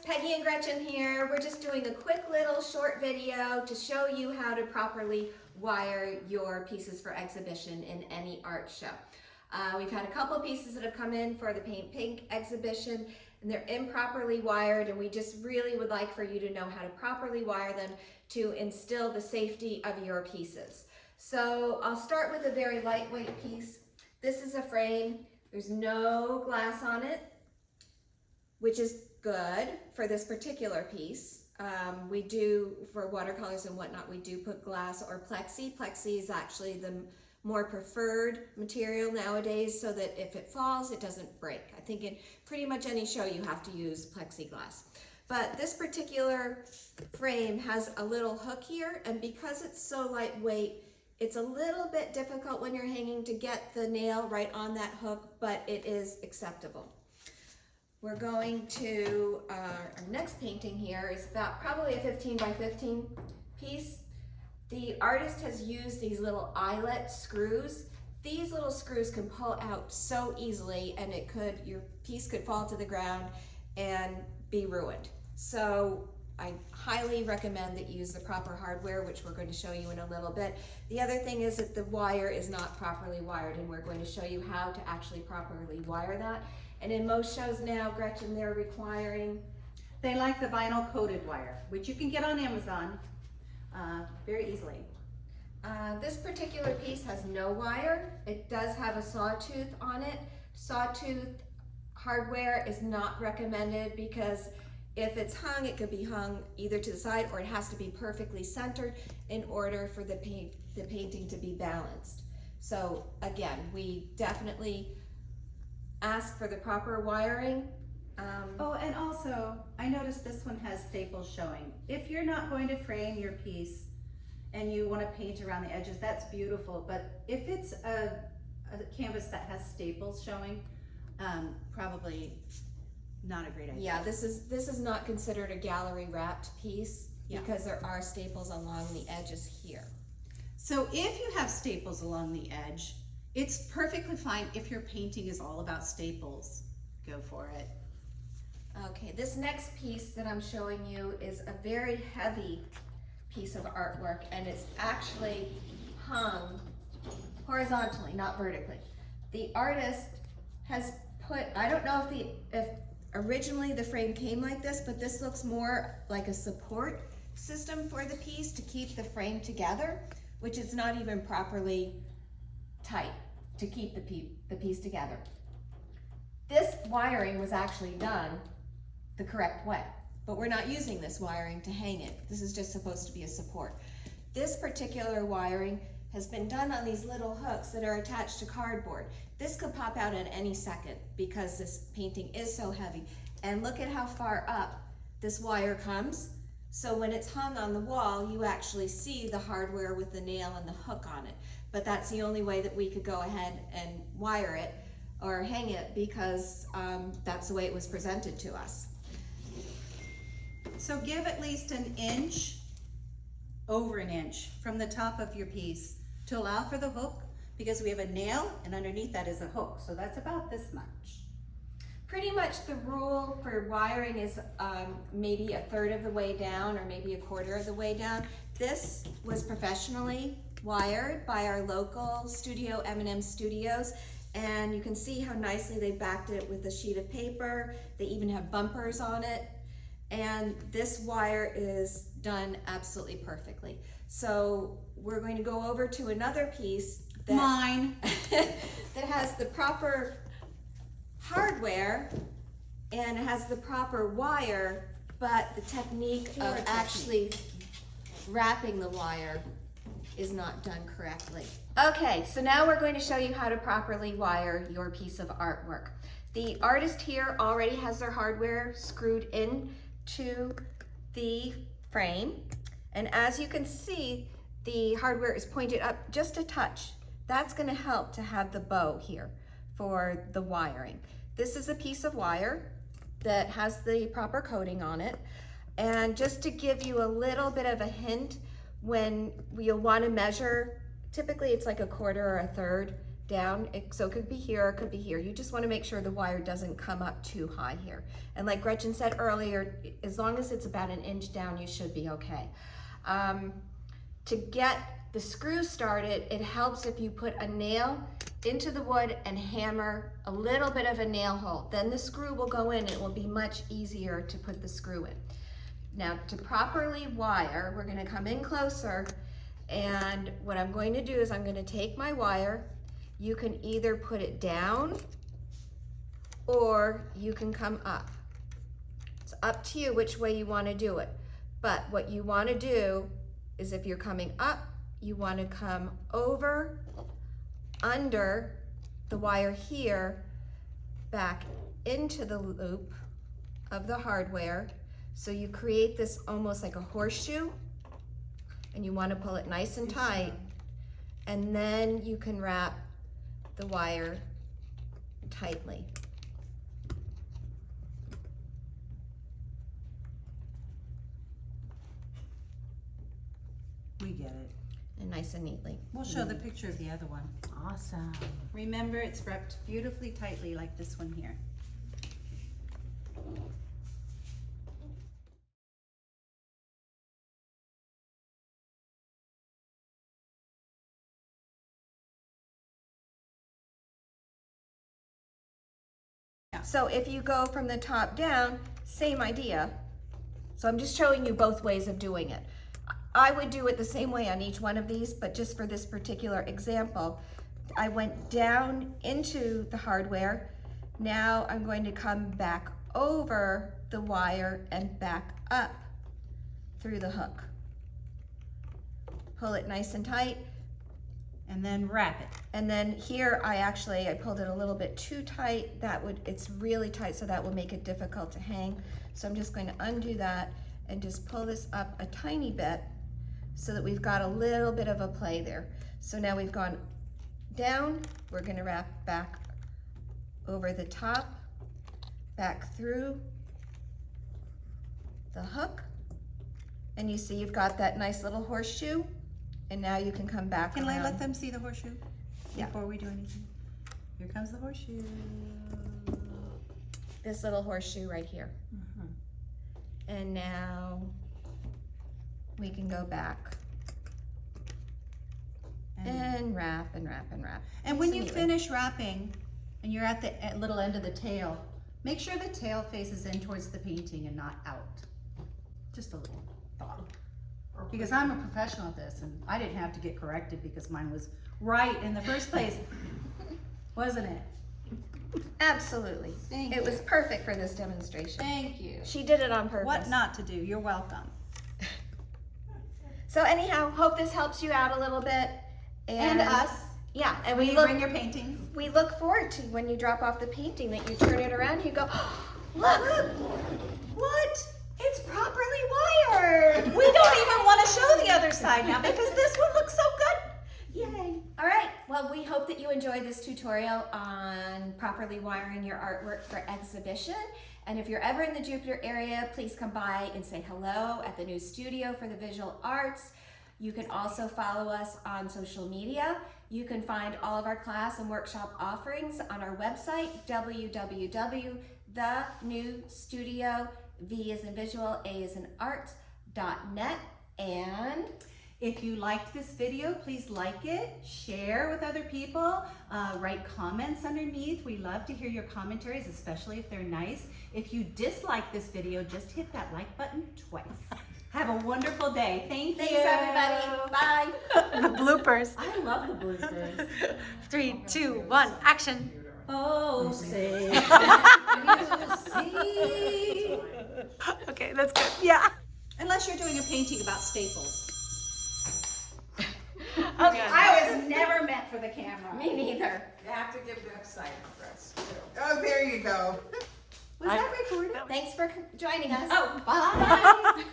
Peggy and Gretchen here. We're just doing a quick little short video to show you how to properly wire your pieces for exhibition in any art show. We've had a couple pieces that have come in for the Paint Pink exhibition and they're improperly wired, and we just really would like for you to know how to properly wire them to instill the safety of your pieces. So I'll start with a very lightweight piece. This is a frame. There's no glass on it, which is good for this particular piece. We do, for watercolors and whatnot, we do put glass or plexi. Plexi is actually the more preferred material nowadays, so that if it falls, it doesn't break. I think in pretty much any show you have to use plexiglass. But this particular frame has a little hook here, and because it's so lightweight, it's a little bit difficult when you're hanging to get the nail right on that hook, but it is acceptable. We're going to, our next painting here is about probably a 15 by 15 piece. The artist has used these little eyelet screws. These little screws can pull out so easily, and your piece could fall to the ground and be ruined. So I highly recommend that you use the proper hardware, which we're going to show you in a little bit. The other thing is that the wire is not properly wired, and we're going to show you how to actually properly wire that. And in most shows now, Gretchen, they're requiring... They like the vinyl coated wire, which you can get on Amazon very easily. This particular piece has no wire. It does have a sawtooth on it. Sawtooth hardware is not recommended because if it's hung, it could be hung either to the side, or it has to be perfectly centered in order for the painting to be balanced. So again, we definitely ask for the proper wiring. Oh, and also, I noticed this one has staples showing. If you're not going to frame your piece and you want to paint around the edges, that's beautiful. But if it's a canvas that has staples showing, probably not a great idea. Yeah, this is not considered a gallery wrapped piece because there are staples along the edges here. So if you have staples along the edge, it's perfectly fine if your painting is all about staples. Go for it. Okay, this next piece that I'm showing you is a very heavy piece of artwork, and it's actually hung horizontally, not vertically. The artist has put, I don't know if originally the frame came like this, but this looks more like a support system for the piece to keep the frame together, which is not even properly tight to keep the piece together. This wiring was actually done the correct way, but we're not using this wiring to hang it. This is just supposed to be a support. This particular wiring has been done on these little hooks that are attached to cardboard. This could pop out at any second because this painting is so heavy. And look at how far up this wire comes. So when it's hung on the wall, you actually see the hardware with the nail and the hook on it. But that's the only way that we could go ahead and wire it or hang it, because that's the way it was presented to us. So give at least an inch, over an inch, from the top of your piece to allow for the hook, because we have a nail and underneath that is a hook. So that's about this much. Pretty much the rule for wiring is maybe a third of the way down, or maybe a quarter of the way down. This was professionally wired by our local studio, M&M Studios, and you can see how nicely they backed it with a sheet of paper. They even have bumpers on it, and this wire is done absolutely perfectly. So we're going to go over to another piece that, Mine. that has the proper hardware and has the proper wire, but the technique of actually wrapping the wire is not done correctly. Okay, so now we're going to show you how to properly wire your piece of artwork. The artist here already has their hardware screwed into the frame, and as you can see, the hardware is pointed up just a touch. That's going to help to have the bow here for the wiring. This is a piece of wire that has the proper coating on it, and just to give you a little bit of a hint, when you'll want to measure, typically it's like a quarter or a third down, so it could be here, it could be here. You just want to make sure the wire doesn't come up too high here. And like Gretchen said earlier, as long as it's about 1 inch down, you should be okay. To get the screw started, it helps if you put a nail into the wood and hammer a little bit of a nail hole. Then the screw will go in. It will be much easier to put the screw in. Now, to properly wire, we're going to come in closer, and what I'm going to do is I'm going to take my wire. You can either put it down or you can come up. It's up to you which way you want to do it. But what you want to do is, if you're coming up, you want to come over, under the wire here, back into the loop of the hardware. So you create this almost like a horseshoe, and you want to pull it nice and tight, and then you can wrap the wire tightly. We get it. And nice and neatly. We'll show the picture of the other one. Awesome. Remember, it's wrapped beautifully tightly like this one here. So if you go from the top down, same idea. So I'm just showing you both ways of doing it. I would do it the same way on each one of these, but just for this particular example, I went down into the hardware. Now I'm going to come back over the wire and back up through the hook. Pull it nice and tight. And then wrap it. And then here I pulled it a little bit too tight. It's really tight, so that will make it difficult to hang. So I'm just going to undo that and just pull this up a tiny bit so that we've got a little bit of a play there. So now we've gone down, we're going to wrap back over the top, back through the hook, and you see you've got that nice little horseshoe. And now you can come back Can around. I let them see the horseshoe Yeah. before we do anything? Here comes the horseshoe. This little horseshoe right here. Mhm. And now we can go back and wrap and wrap and wrap. And when Nice you neatly. finish wrapping and you're at the little end of the tail, make sure the tail faces in towards the painting and not out. Just a little thought. Because I'm a professional at this, and I didn't have to get corrected because mine was right in the first place, wasn't it? Absolutely. Thank It you. was perfect for this demonstration. Thank you. She did it on purpose. What not to do? You're welcome. So anyhow, hope this helps you out a little bit. And us. Yeah, and When we you look bring your paintings. we look forward to when you drop off the painting that you turn it around and you go, look, what? It's properly wired. We don't even want to show the other side now because this one looks so good. Yay. All right, well, we hope that you enjoyed this tutorial on properly wiring your artwork for exhibition. And if you're ever in the Jupiter area, please come by and say hello at the new studio for the visual arts. You can also follow us on social media. You can find all of our class and workshop offerings on our website, www.thenewstudio, V as in visual, A as in art.net. And If you liked this video, please like it, share with other people, write comments underneath. We love to hear your commentaries, especially if they're nice. If you dislike this video, just hit that like button twice. Have a wonderful day. Thank you. thanks, everybody. Bye. The bloopers. I love the bloopers. 3, 2, 1, action. Oh, say, see. Okay, that's good. Yeah. Unless you're doing a painting about staples. Okay. I was never meant for the camera. Me neither. You have to give website address too. Oh, there you go. Was that recorded? Thanks for joining us. Oh, bye.